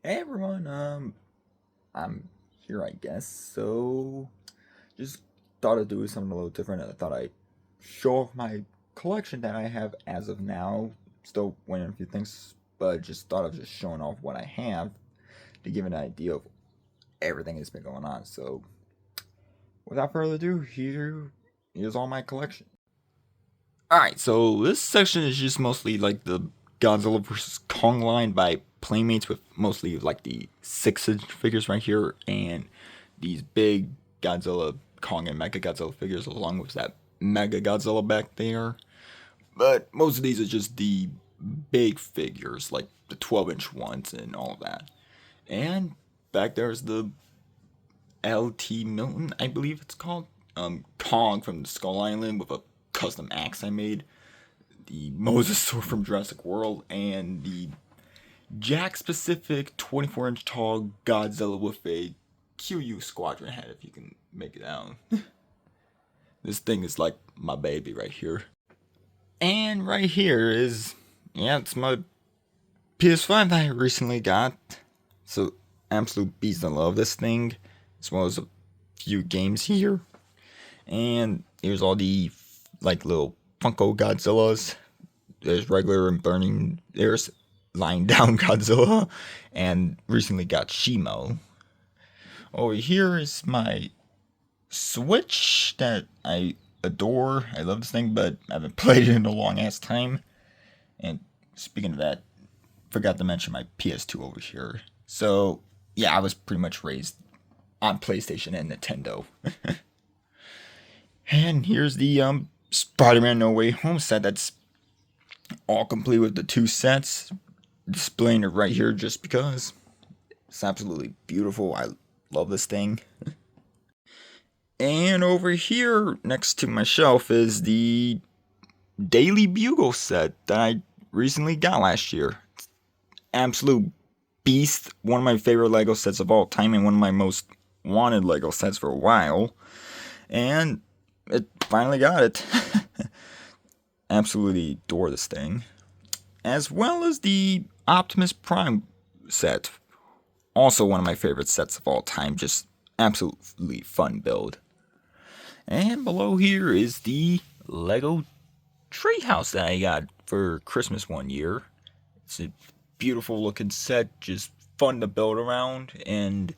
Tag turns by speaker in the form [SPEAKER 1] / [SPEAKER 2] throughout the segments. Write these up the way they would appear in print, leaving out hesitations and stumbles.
[SPEAKER 1] Hey everyone, I'm here I guess. So just thought I'd do something a little different. I thought I'd show off my collection that I have as of now. Still waiting on a few things, but just thought of just showing off what I have to give an idea of everything that's been going on. So without further ado, here's all my collection. Alright, so this section is just mostly like the Godzilla vs. Kong line by Playmates with mostly like the 6-inch figures right here and these big Godzilla, Kong, and Mega Godzilla figures along with that Mega Godzilla back there. But most of these are just the big figures, like the 12-inch ones and all that. And back there's the LT Milton, I believe it's called. Kong from the Skull Island with a custom axe I made, the Mosasaur from Jurassic World, and the Jack specific 24-inch tall Godzilla with a QU squadron head, if you can make it out. This thing is like my baby right here. And right here is, yeah, it's my PS5 that I recently got. So, absolute beast, I love this thing, as well as a few games here. And here's all the like little Funko Godzillas. There's regular and burning. There's lying down Godzilla, and recently got Shimo. Over here is my Switch that I adore. I love this thing, but I haven't played it in a long ass time. And speaking of that, forgot to mention my PS2 over here. So yeah, I was pretty much raised on PlayStation and Nintendo. And here's the Spider-Man No Way Home set that's all complete with the two sets. Displaying it right here just because. It's absolutely beautiful. I love this thing. And over here next to my shelf is the Daily Bugle set that I recently got last year. Absolute beast. One of my favorite Lego sets of all time and one of my most wanted Lego sets for a while. And it finally got it. Absolutely adore this thing. As well as the Optimus Prime set. Also one of my favorite sets of all time. Just absolutely fun build. And below here is the Lego Treehouse that I got for Christmas one year. It's a beautiful looking set, just fun to build around, and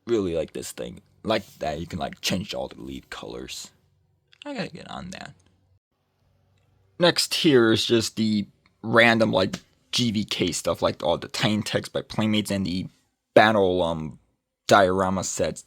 [SPEAKER 1] really like this thing. Like that, you can like change all the lead colors. I gotta get on that. Next here is just the random like GVK stuff, like all the Titan text by Playmates and the battle diorama sets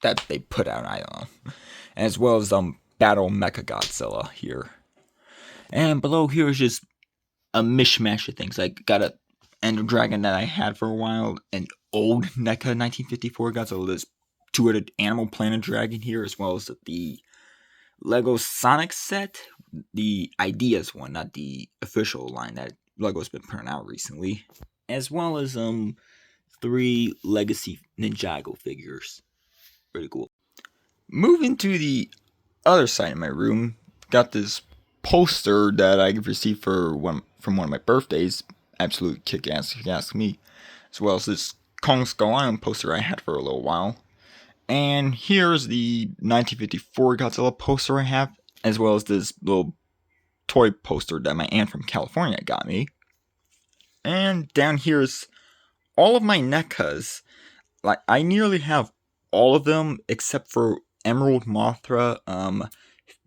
[SPEAKER 1] that they put out. I don't know, as well as Battle Mecha Godzilla here. And below here is just a mishmash of things. I got a Ender Dragon that I had for a while, an old NECA 1954 Godzilla, this two-headed Animal Planet Dragon here, as well as the Lego Sonic set, the Ideas one, not the official line that Lego's been putting out recently, as well as 3 Legacy Ninjago figures. Pretty cool. Moving to the other side of my room, got this poster that I received from one of my birthdays. Absolute kick-ass, if you ask me. As well as this Kong Skull Island poster I had for a little while. And here's the 1954 Godzilla poster I have, as well as this little toy poster that my aunt from California got me. And down here is all of my NECAs. Like, I nearly have all of them except for Emerald Mothra,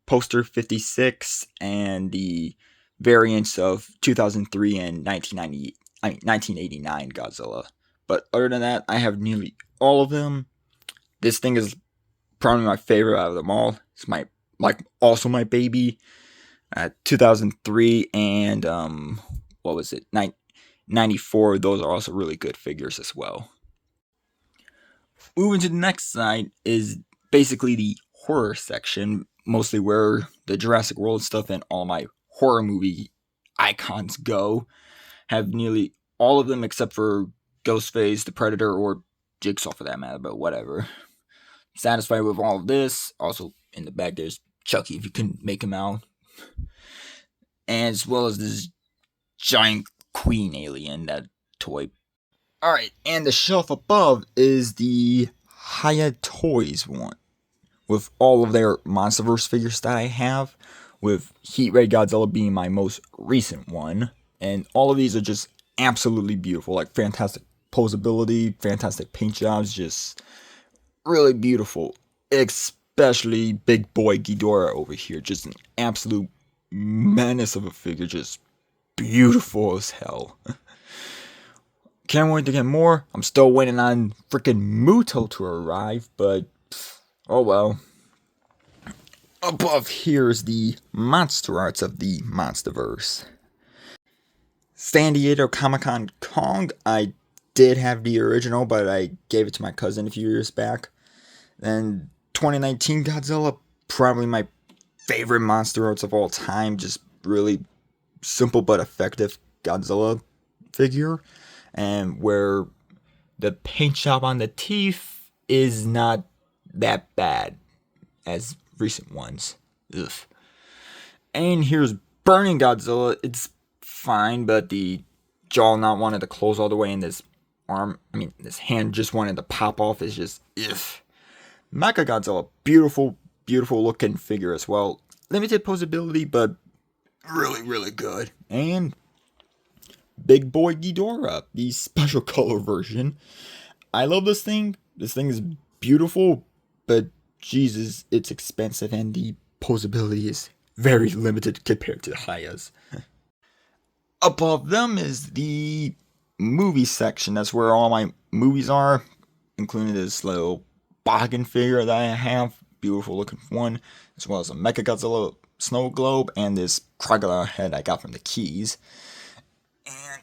[SPEAKER 1] poster 56, and the variants of 2003 and 1989 Godzilla. But other than that, I have nearly all of them. This thing is probably my favorite out of them all. It's also my baby. 2003 and what was it? 94. Those are also really good figures as well. Moving to the next side is basically the horror section, mostly where the Jurassic World stuff and all my horror movie icons go. Have nearly all of them except for Ghostface, the Predator, or Jigsaw for that matter, but whatever. Satisfied with all of this. Also in the back there's Chucky, if you can make him out. As well as this giant queen alien, that toy Alright, and the shelf above is the Hiya Toys one, with all of their Monsterverse figures that I have, with Heat Ray Godzilla being my most recent one. And all of these are just absolutely beautiful, like fantastic posability, fantastic paint jobs, just really beautiful. Especially Big Boy Ghidorah over here, just an absolute menace of a figure, just beautiful as hell. Can't wait to get more. I'm still waiting on freaking Muto to arrive, but oh well. Above here is the monster arts of the Monsterverse. San Diego Comic-Con Kong, I did have the original, but I gave it to my cousin a few years back. Then 2019 Godzilla, probably my favorite monster arts of all time. Just really simple but effective Godzilla figure. And where the paint job on the teeth is not that bad as recent ones. Ugh. And here's Burning Godzilla. It's fine, but the jaw not wanted to close all the way, and this this hand just wanted to pop off. Is just ugh. Mecha Godzilla, beautiful, beautiful looking figure as well. Limited posability, but really, really good. And Big Boy Ghidorah, the special color version. I love this thing. This thing is beautiful, but Jesus, it's expensive, and the posability is very limited compared to the Hayas. Above them is the movie section. That's where all my movies are, including this little Boggin figure that I have, beautiful looking one, as well as a Mechagodzilla snow globe and this crocodile head I got from the Keys. And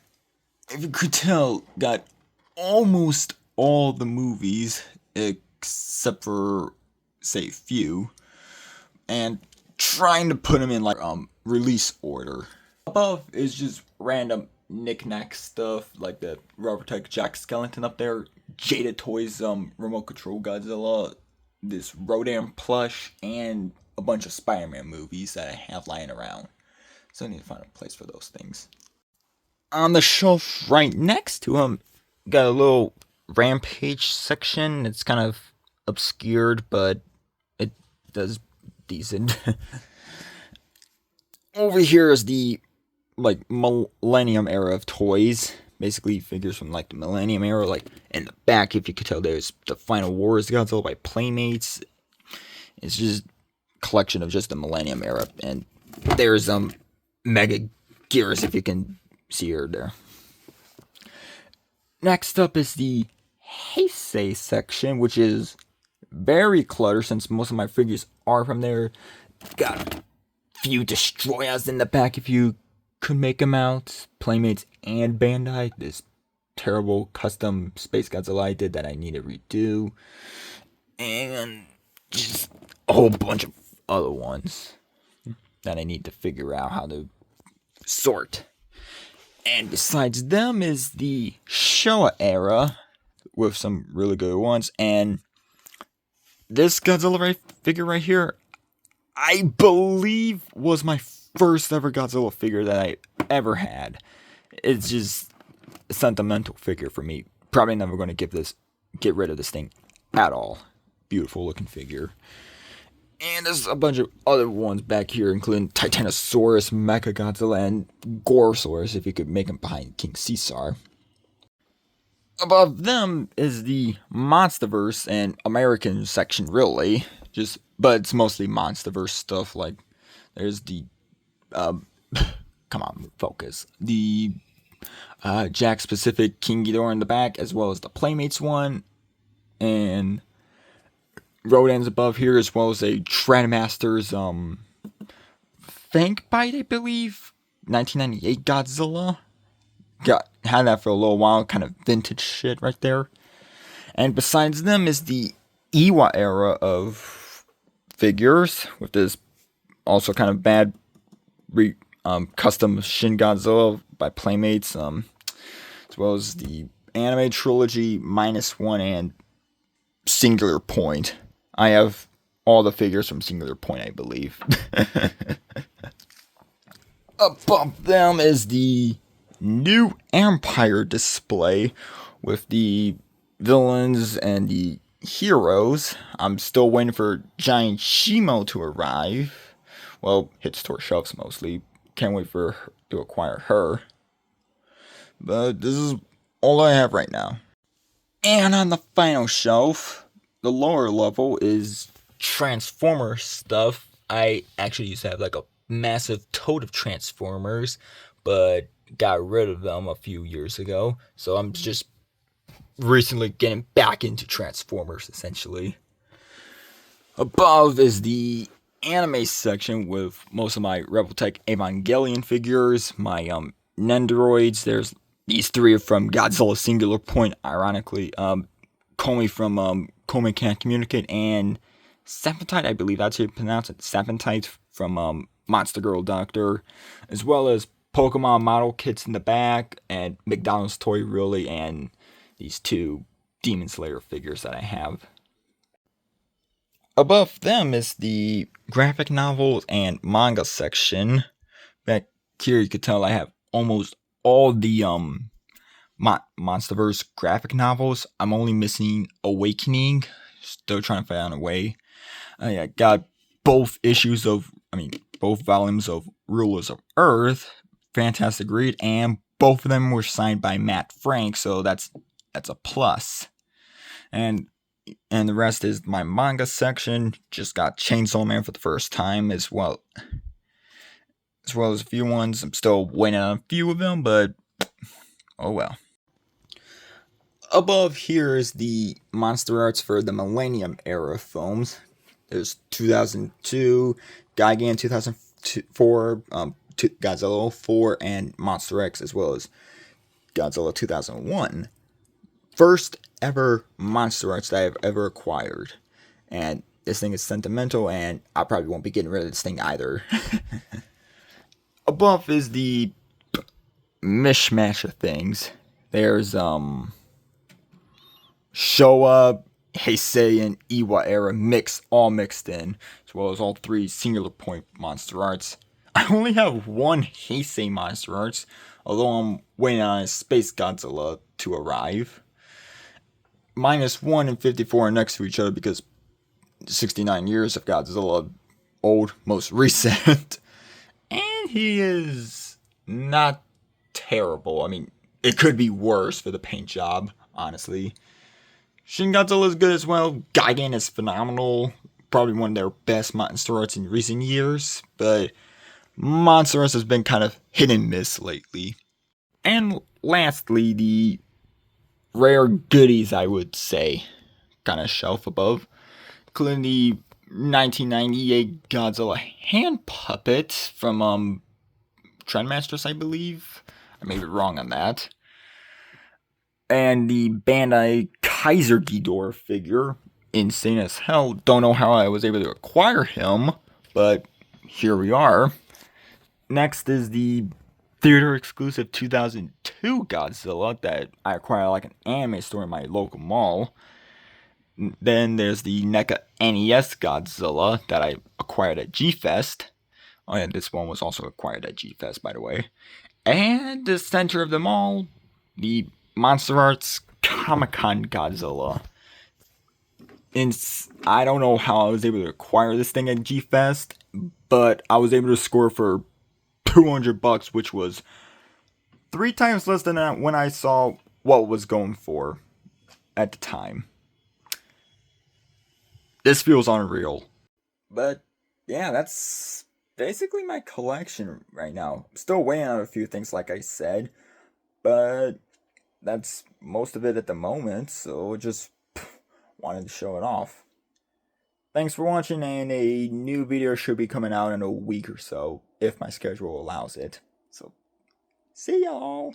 [SPEAKER 1] if you could tell, got almost all the movies except for, say, a few, and trying to put them in like release order. Above is just random knick-knack stuff, like the Robotech Jack Skellington up there, Jada Toys remote control Godzilla, this Rodan plush, and a bunch of Spider-Man movies that I have lying around. So I need to find a place for those things. On the shelf right next to him, got a little Rampage section. It's kind of obscured, but it does decent. Over here is the Millennium era of toys. Basically figures from like the Millennium era. Like in the back, if you could tell, there's the Final Wars Godzilla by Playmates. It's just a collection of just the Millennium era. And there's Mega Gears, if you can see her there. Next up is the Heisei section, which is very cluttered since most of my figures are from there. Got a few Destroyers in the back if you could make them out. Playmates and Bandai. This terrible custom Space Godzilla I did that I need to redo. And just a whole bunch of other ones that I need to figure out how to sort. And besides them is the Showa era with some really good ones. And this Godzilla figure right here, I believe was my first ever Godzilla figure that I ever had. It's just a sentimental figure for me. Probably never going to get rid of this thing at all. Beautiful looking figure. And there's a bunch of other ones back here, including Titanosaurus, Mechagodzilla, and Gorosaurus, if you could make them behind King Caesar. Above them is the Monsterverse and American section, really. But it's mostly Monsterverse stuff. Like, there's the come on, focus. The Jakks Pacific King Ghidorah in the back, as well as the Playmates one, and Rodan's above here, as well as a Trendmasters Fang Bite, I believe, 1998 Godzilla. Had that for a little while, kind of vintage shit right there. And besides them is the Iwa era of figures, with this also kind of bad custom Shin Godzilla by Playmates, as well as the anime trilogy -1 and Singular Point. I have all the figures from Singular Point, I believe. Above them is the new Empire display, with the villains and the heroes. I'm still waiting for Giant Shimo to arrive. Well, hit store shelves mostly. Can't wait for her to acquire her. But this is all I have right now. And on the final shelf, the lower level is Transformer stuff. I actually used to have like a massive tote of Transformers, but got rid of them a few years ago. So I'm just recently getting back into Transformers essentially. Above is the anime section with most of my Rebeltech Evangelion figures, my Nendoroids. There's these three are from Godzilla Singular Point, ironically. Comey from Comey Can't Communicate, and Saphentite, I believe that's how you pronounce it. Saphentite from Monster Girl Doctor, as well as Pokemon model kits in the back, and McDonald's Toy Really, and these two Demon Slayer figures that I have. Above them is the graphic novels and manga section. Back here, you could tell I have almost all the Monsterverse graphic novels. I'm only missing Awakening. Still trying to find a way. I got both both volumes of Rulers of Earth. Fantastic read, and both of them were signed by Matt Frank, so that's a plus. And the rest is my manga section. Just got Chainsaw Man for the first time as well as a few ones. I'm still waiting on a few of them, but oh well. Above here is the monster arts for the Millennium era films. There's 2002, Gigan 2004, Godzilla 04, and Monster X, as well as Godzilla 2001. First ever monster arts that I've ever acquired. And this thing is sentimental, and I probably won't be getting rid of this thing either. Above is the mishmash of things. There's Showa, Heisei, and Iwa era all mixed in, as well as all three Singular Point monster arts. I only have one Heisei monster arts, although I'm waiting on a Space Godzilla to arrive. -1 and 54 are next to each other because 69 years of Godzilla, old, most recent. And he is not terrible. I mean, it could be worse for the paint job, honestly. Shin Godzilla is good as well. Gigan is phenomenal. Probably one of their best monster arts in recent years. But monster arts has been kind of hit and miss lately. And lastly, the rare goodies, I would say, kind of shelf above, including the 1998 Godzilla hand puppet from Trendmasters, I believe. I may be wrong on that. And the Bandai Kaiser Ghidorah figure, insane as hell. Don't know how I was able to acquire him, but here we are. Next is the theater exclusive 2002 Godzilla that I acquired like an anime store in my local mall. Then there's the NECA NES Godzilla that I acquired at G-Fest. Oh yeah, this one was also acquired at G-Fest, by the way. And the center of them all, the Monster Arts Comic-Con Godzilla. I don't know how I was able to acquire this thing at G-Fest, but I was able to score for $200, which was 3 times less than that when I saw what was going for at the time. This feels unreal. But yeah, that's basically my collection right now. I'm still waiting on a few things, like I said, but that's most of it at the moment, so just wanted to show it off. Thanks for watching, and a new video should be coming out in a week or so, if my schedule allows it. So, see y'all!